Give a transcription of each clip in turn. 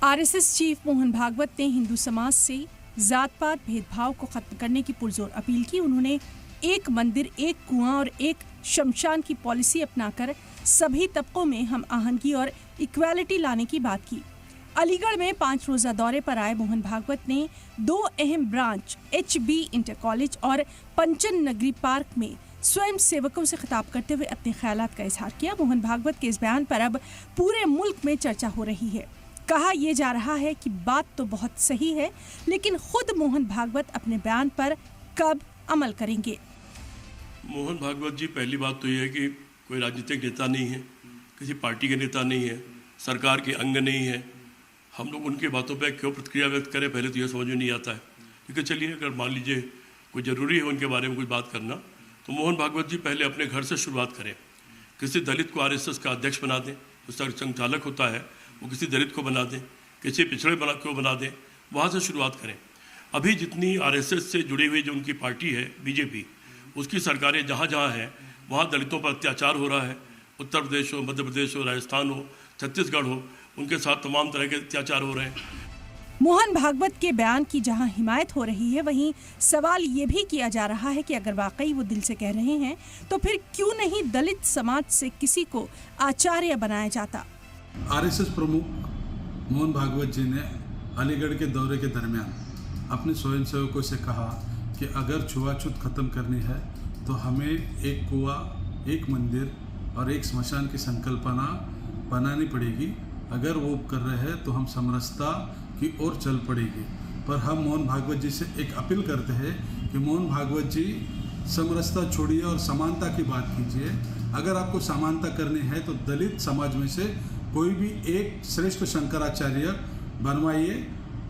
RSS chief Mohan Bhagwat ने हिंदू समाज से जात-पात भेदभाव को खत्म करने की पुरजोर अपील की। उन्होंने एक मंदिर, एक कुआं और एक शमशान की पॉलिसी अपनाकर सभी तबकों में हम आहंगी और इक्वालिटी लाने की बात की। अलीगढ़ में 5 रोजा दौरे पर आए मोहन भागवत ने 2 अहम ब्रांच HB इंटर कॉलेज और पंचन नगरी पार्क में स्वयं सेवकों से खिताब करते हुए अपने ख्यालात का इजहार किया। मोहन भागवत के इस बयान पर अब पूरे मुल्क में चर्चा हो रही है। कहा यह जा रहा है कि बात तो बहुत सही है, लेकिन खुद मोहन भागवत अपने बयान पर कब अमल करेंगे। मोहन भागवत जी, पहली बात तो यह है कि कोई राजनीतिक नेता नहीं है, किसी पार्टी के नेता नहीं है, सरकार के अंग नहीं है। हम लोग उनकी बातों पर क्यों प्रतिक्रिया व्यक्त करें, पहले तो यह समझ में नहीं आता है। क्योंकि चलिए, अगर मान लीजिए कोई ज़रूरी है उनके बारे में कुछ बात करना, तो मोहन भागवत जी पहले अपने घर से शुरुआत करें। किसी दलित को आरएसएस का अध्यक्ष बना दें, उसका संचालक होता है, वो किसी दलित को बना दें, किसी पिछड़े को बना दें, वहाँ से शुरुआत करें। अभी जितनी आरएसएस से जुड़ी हुई जो उनकी पार्टी है बीजेपी, उसकी सरकारें जहाँ जहाँ हैं वहाँ दलितों पर अत्याचार हो रहा है। उत्तर प्रदेश हो, मध्य प्रदेश हो, राजस्थान हो, छत्तीसगढ़ हो, उनके साथ तमाम तरह के अत्याचार हो रहे हैं। मोहन भागवत के बयान की जहां हिमायत हो रही है, वहीं सवाल ये भी किया जा रहा है कि अगर वाकई वो दिल से कह रहे हैं तो फिर क्यों नहीं दलित समाज से किसी को आचार्य बनाया जाता। आरएसएस प्रमुख मोहन भागवत जी ने अलीगढ़ के दौरे के दरमियान अपने स्वयंसेवकों से कहा कि अगर छुआछूत खत्म करनी है तो हमें एक कुआं, एक मंदिर और एक स्मशान की संकल्पना बनानी पड़ेगी। अगर वो कर रहे हैं तो हम समरसता की ओर चल पड़ेगी। पर हम मोहन भागवत जी से एक अपील करते हैं कि मोहन भागवत जी, समरसता छोड़िए और समानता की बात कीजिए। अगर आपको समानता करनी है तो दलित समाज में से कोई भी एक श्रेष्ठ शंकराचार्य बनवाइए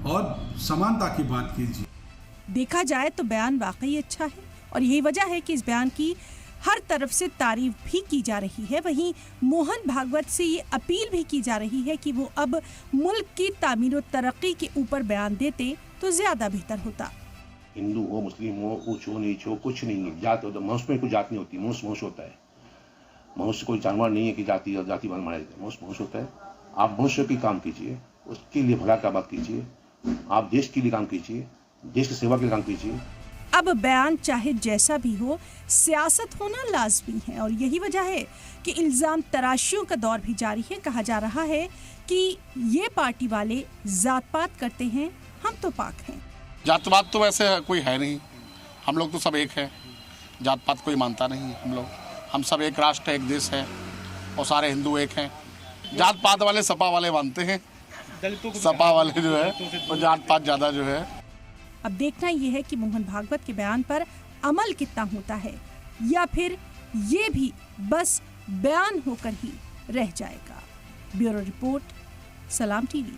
और समानता की बात कीजिए। देखा जाए तो बयान वाकई अच्छा है और यही वजह है कि इस बयान की हर तरफ से तारीफ भी की जा रही है। वहीं मोहन भागवत से ये अपील भी की जा रही है कि वो अब मुल्क की तामीर और तरक्की के ऊपर बयान देते तो ज्यादा बेहतर होता। हिंदू हो, मुस्लिम हो, ऊंच हो, नीच हो, कुछ नहीं है। जात हो, मनुष्य में कोई जात नहीं होती। मनुष्य होता है। मनुष्य कोई जानवर नहीं है कि जाति माना जाता है। मनुष्य होता है। आप मनुष्य की काम कीजिए, उसके लिए भला का बात कीजिए। आप देश के लिए काम कीजिए, देश की सेवा के लिए काम कीजिए। अब बयान चाहे जैसा भी हो, सियासत होना लाजमी है और यही वजह है कि इल्जाम तराशियों का दौर भी जारी है। कहा जा रहा है कि ये पार्टी वाले जात पात करते हैं, हम तो पाक हैं। जात पात तो वैसे कोई है नहीं, हम लोग तो सब एक है। जात पात कोई मानता नहीं है। हम सब एक राष्ट्र, एक देश है और सारे हिंदू एक हैं। जात पात वाले सपा वाले मानते हैं, सपा वाले जो है वो जात पात ज्यादा जो है। अब देखना यह है कि मोहन भागवत के बयान पर अमल कितना होता है या फिर ये भी बस बयान होकर ही रह जाएगा। ब्यूरो रिपोर्ट, सलाम टीवी।